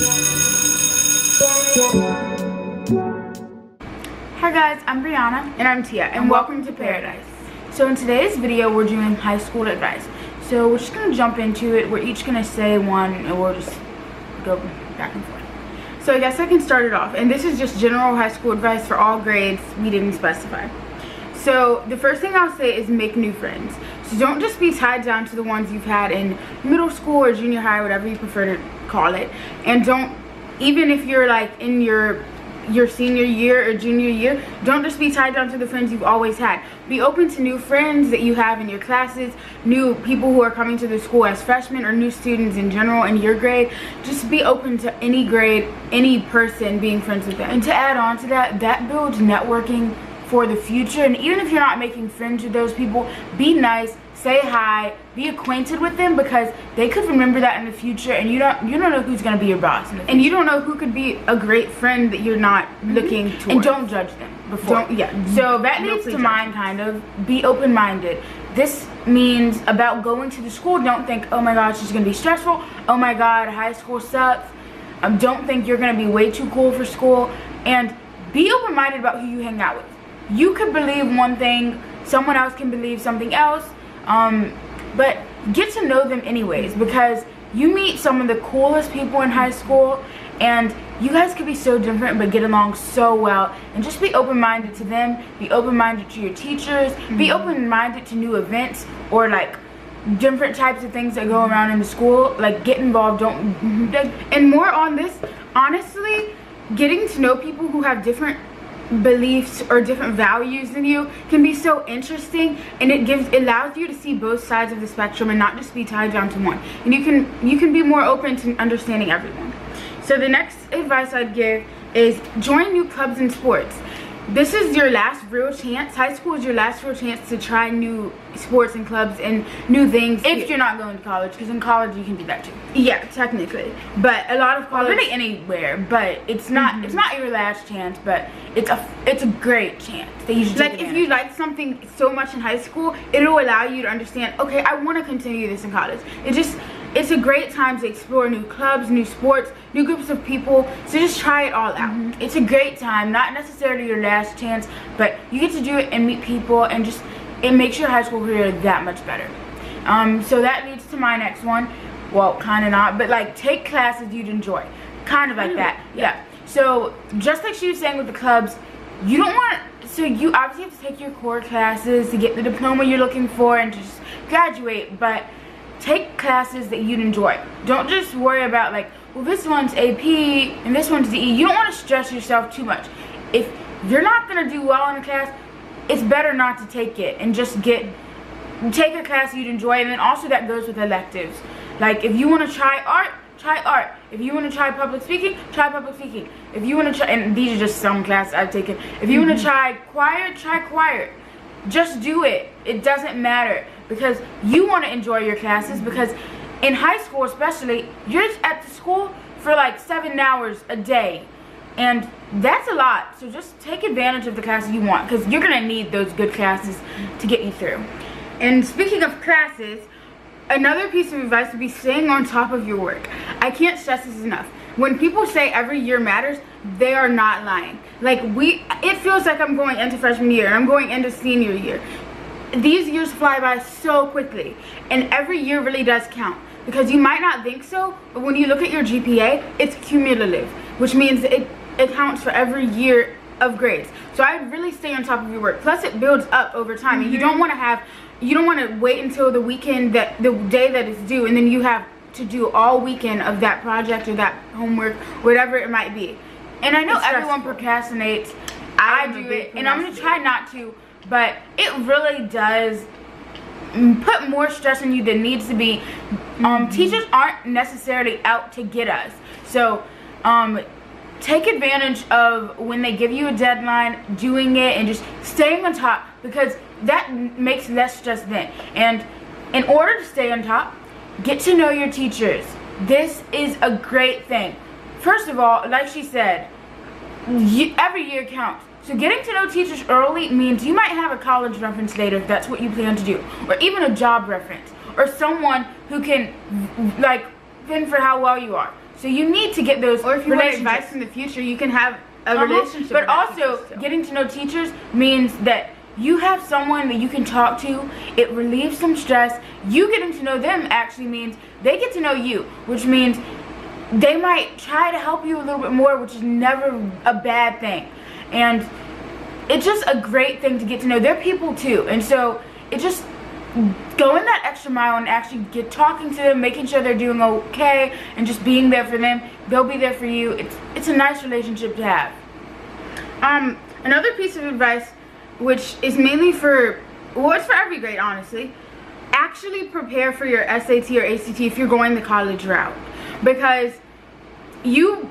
Hi guys, I'm Brianna. And I'm Tia, and welcome to Paradise. So in today's video, we're doing high school advice. So we're just gonna jump into it. We're each gonna say one and we'll just go back and forth. So I guess I can start it off. And this is just general high school advice for all grades. We didn't specify. So the first thing I'll say is make new friends. So don't just be tied down to the ones you've had in middle school or junior high, whatever you prefer to call it. And don't, even if you're like in your senior year or junior year, don't just be tied down to the friends you've always had. Be open to new friends that you have in your classes, new people who are coming to the school as freshmen, or new students in general in your grade. Just be open to any grade, any person, being friends with them. And to add on to that, that builds networking for the future. And even if you're not making friends with those people, be nice, say hi, be acquainted with them, because they could remember that in the future, and you don't know who's going to be your boss in the future. And you don't know who could be a great friend that you're not looking towards. And don't judge them before. So that leads to mine, kind of. Be open-minded. This means about going to the school, don't think, oh my gosh, it's going to be stressful, oh my god, high school sucks. Don't think you're going to be way too cool for school, and be open-minded about who you hang out with. You could believe one thing, someone else can believe something else, but get to know them anyways, because you meet some of the coolest people in high school, and you guys could be so different but get along so well. And just be open-minded to them, be open-minded to your teachers, be open-minded to new events or like different types of things that go around in the school. Like, get involved. Don't and more on this, honestly, getting to know people who have different beliefs or different values than you can be so interesting, and it allows you to see both sides of the spectrum and not just be tied down to one. And you can be more open to understanding everyone. So the next advice I'd give is join new clubs and sports. This is your last real chance. High school is your last real chance to try new sports and clubs and new things, if you're not going to college, because in college you can do that too. Yeah, technically. But a lot of college, really anywhere, but it's not it's not your last chance, but it's a great chance that you should take advantage. If you like something so much in high school, it'll allow you to understand, okay, I want to continue this in college. It's a great time to explore new clubs, new sports, new groups of people. So just try it all out. It's a great time, not necessarily your last chance, but you get to do it and meet people, and just it makes your high school career that much better. So that leads to my next one. Well, kind of not, but like take classes you'd enjoy. Kind of like that. Yeah. So just like she was saying with the clubs, you don't want, so you obviously have to take your core classes to get the diploma you're looking for and just graduate, but take classes that you'd enjoy. Don't just worry about like, well, this one's AP and this one's DE. You don't want to stress yourself too much. If you're not going to do well in a class, it's better not to take it, and just take a class you'd enjoy. And then also that goes with electives. Like, if you want to try art, try art. If you want to try public speaking, try public speaking. If you want to try, and these are just some classes I've taken. If you want to try choir. Just do it. It doesn't matter, because you want to enjoy your classes, because in high school especially, you're at the school for like 7 hours a day, and that's a lot. So just take advantage of the classes you want, because you're going to need those good classes to get you through. And speaking of classes, another piece of advice would be staying on top of your work. I can't stress this enough. When people say every year matters, they are not lying. Like, it feels like I'm going into freshman year and I'm going into senior year. These years fly by so quickly, and every year really does count, because you might not think so, but when you look at your GPA, it's cumulative, which means it counts for every year of grades. So I would really stay on top of your work. Plus, it builds up over time, and you don't want to wait until the weekend, the day that it's due, and then you have to do all weekend of that project or that homework, whatever it might be. And I know everyone procrastinates. I do it, and I'm going to try not to, but it really does put more stress on you than needs to be. Teachers aren't necessarily out to get us. So take advantage of when they give you a deadline, doing it, and just staying on top, because that makes less stress then. And in order to stay on top, get to know your teachers. This is a great thing. First of all, like she said, every year counts. So getting to know teachers early means you might have a college reference later if that's what you plan to do, or even a job reference, or someone who can like fend for how well you are. So you need to get those, or if you want advice in the future, you can have a relationship. But also, getting to know teachers means that you have someone that you can talk to. It relieves some stress. You getting to know them actually means they get to know you, which means they might try to help you a little bit more, which is never a bad thing. And it's just a great thing to get to know their people too. And so it just going that extra mile and actually talking to them, making sure they're doing okay, and just being there for them. They'll be there for you. It's a nice relationship to have. Another piece of advice, which is mainly for, well, it's for every grade, honestly. Actually prepare for your SAT or ACT if you're going the college route, because you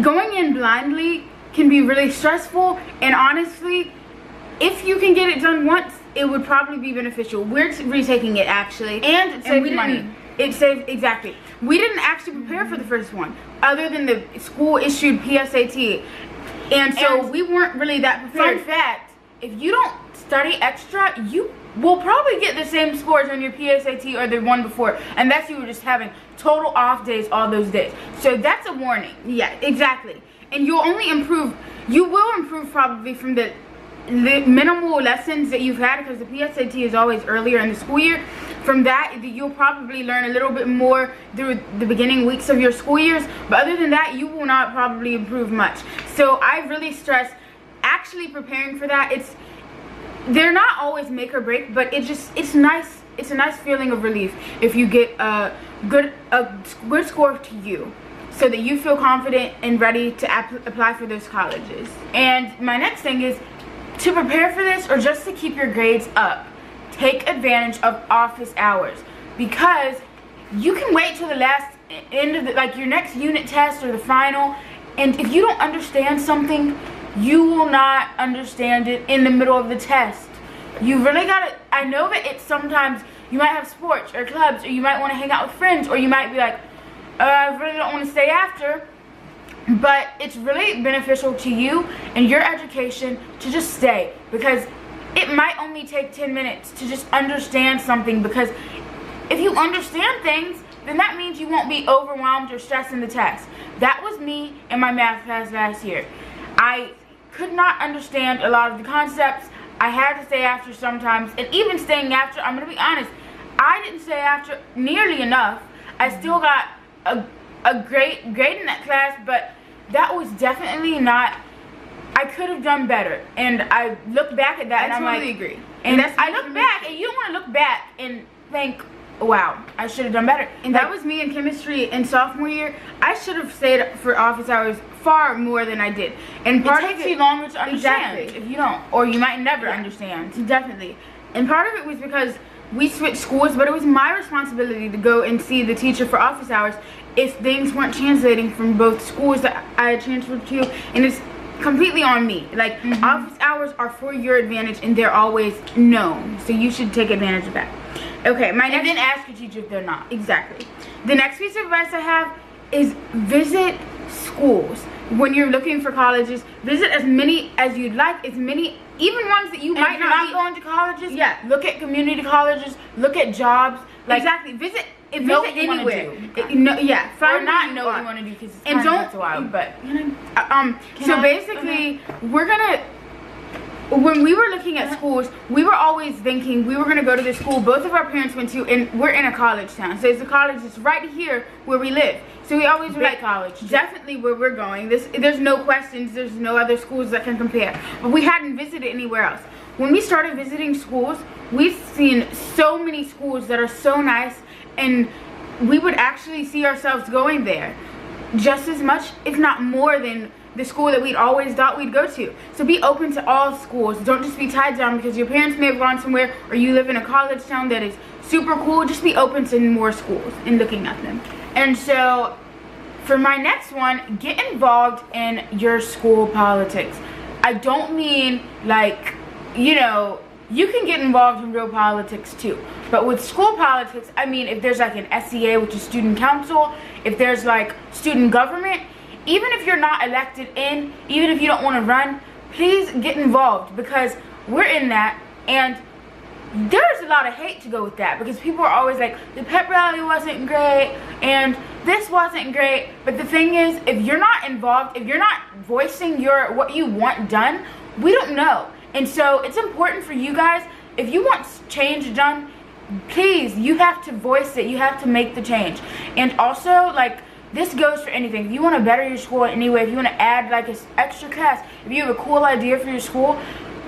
going in blindly can be really stressful, and honestly, if you can get it done once, it would probably be beneficial. We're retaking it actually, and it saved money. It saved, exactly. We didn't actually prepare for the first one, other than the school issued PSAT, and so we weren't really that prepared. Fun fact: if you don't study extra, you will probably get the same scores on your PSAT or the one before, and that's you were just having total off days all those days. So that's a warning. Yeah, exactly. And you'll only improve. You will improve probably from the minimal lessons that you've had, because the PSAT is always earlier in the school year. From that, you'll probably learn a little bit more through the beginning weeks of your school years, but other than that, you will not probably improve much. So I really stress actually preparing for that. They're not always make or break, but it's nice. It's a nice feeling of relief if you get a good score to you, so that you feel confident and ready to apply for those colleges. And my next thing is to prepare for this, or just to keep your grades up. Take advantage of office hours, because you can wait till the last end of like your next unit test or the final, and if you don't understand something, you will not understand it in the middle of the test. You really gotta, I know that it's sometimes you might have sports or clubs, or you might want to hang out with friends, or you might be like, I really don't want to stay after. But it's really beneficial to you and your education to just stay, because it might only take 10 minutes to just understand something, because if you understand things, then that means you won't be overwhelmed or stressed in the test. That was me in my math class last year. I could not understand a lot of the concepts. I had to stay after sometimes, and even staying after, I'm going to be honest, I didn't stay after nearly enough. I still got a great grade in that class, but that was definitely not, I could have done better. And I look back at that, and I'm like, I totally agree. And I look back, and you don't want to look back and think, wow, I should have done better. And that was me in chemistry in sophomore year. I should have stayed for office hours far more than I did. And part of it takes you longer to understand. Exactly. If you don't, or you might never understand. Definitely. And part of it was because we switched schools, but it was my responsibility to go and see the teacher for office hours if things weren't translating from both schools that I had transferred to, and it's completely on me. Like, office hours are for your advantage, and they're always known, so you should take advantage of that. Okay, and then ask your teacher if they're not. Exactly. The next piece of advice I have is visit schools. When you're looking for colleges, visit as many as you'd like, as many, even ones that you might not be going to colleges. Yeah. Look at community colleges, look at jobs. Like, exactly. Visit know anywhere. Find not know what you want to do, because it's and don't a while. But so basically, we're gonna. When we were looking at schools, we were always thinking we were gonna go to the school both of our parents went to, and we're in a college town. So it's a college that's right here where we live. So we always were like, college, definitely where we're going. There's no questions. There's no other schools that can compare. But we hadn't visited anywhere else. When we started visiting schools, we've seen so many schools that are so nice, and we would actually see ourselves going there just as much, if not more, than the school that we'd always thought we'd go to. So be open to all schools. Don't just be tied down because your parents may have gone somewhere, or you live in a college town that is super cool. Just be open to more schools and looking at them. And so for my next one, get involved in your school politics. I don't mean like, you know, you can get involved in real politics too, but with school politics, I mean, if there's like an SEA, which is student council, if there's like student government, even if you're not elected in, even if you don't want to run, please get involved, because we're in that, and there's a lot of hate to go with that, because people are always like, the pep rally wasn't great and this wasn't great. But the thing is, if you're not involved, if you're not voicing what you want done, we don't know. And so it's important for you guys, if you want change done, please, you have to voice it. You have to make the change. And also, like, this goes for anything. If you want to better your school in any way, if you want to add like an extra class, if you have a cool idea for your school,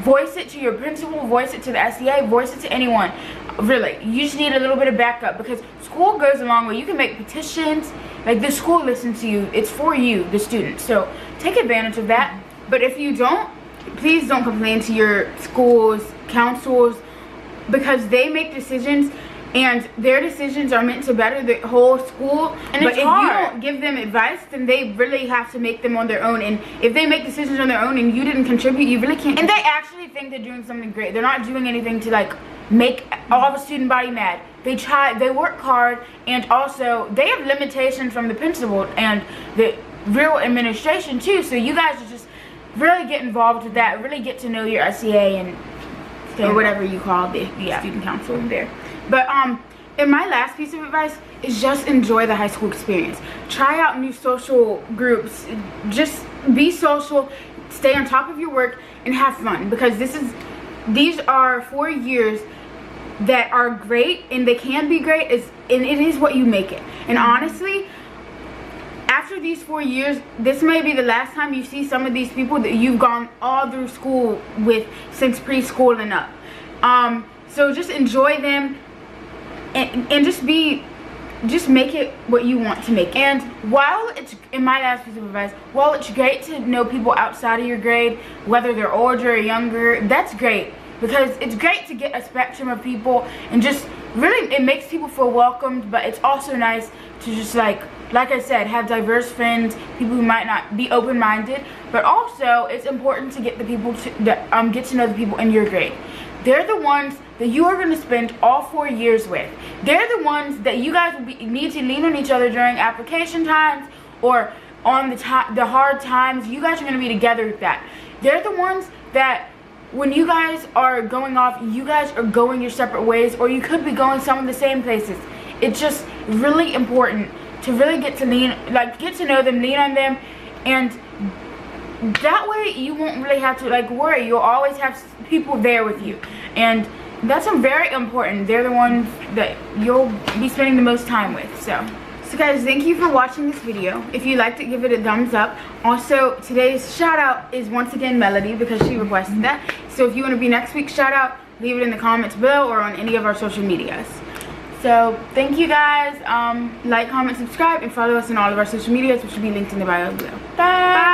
voice it to your principal, voice it to the SEA, voice it to anyone. Really, you just need a little bit of backup, because school goes a long way. You can make petitions. Like, the school listens to you. It's for you, the students. So take advantage of that. But if you don't, please don't complain to your schools, councils, because they make decisions, and their decisions are meant to better the whole school. And but if you don't give them advice, then they really have to make them on their own. And if they make decisions on their own and you didn't contribute, you really can't. And they actually think they're doing something great. They're not doing anything to like make all the student body mad. They try, they work hard, and also they have limitations from the principal and the real administration too. So you guys should just really get involved with that. Really get to know your SEA and or whatever you call the student council in there. But and my last piece of advice is just enjoy the high school experience. Try out new social groups. Just be social, stay on top of your work, and have fun, because these are 4 years that are great, and they can be great, and it is what you make it. And honestly, after these 4 years, this may be the last time you see some of these people that you've gone all through school with since preschool and up. So just enjoy them, and just make it what you want to make it. And while it's, in my last piece of advice, while it's great to know people outside of your grade, whether they're older or younger, that's great, because it's great to get a spectrum of people, and just really, it makes people feel welcomed. But it's also nice to just like I said, have diverse friends, people who might not be open-minded. But also, it's important to get the people get to know the people in your grade. They're the ones that you are going to spend all 4 years with. They're the ones that you guys will need to lean on each other during application times, or on the hard times. You guys are going to be together with that. They're the ones that when you guys are going off, you guys are going your separate ways, or you could be going some of the same places. It's just really important to really get to know them, lean on them, and that way you won't really have to like worry. You'll always have people there with you, and that's very important. They're the ones that you'll be spending the most time with. So guys, thank you for watching this video. If you liked it, give it a thumbs up. Also, today's shout out is once again Melody, because she requested that. So if you want to be next week's shout out, leave it in the comments below or on any of our social medias. So thank you guys. Like, comment, subscribe, and follow us on all of our social medias, which will be linked in the bio below. Bye.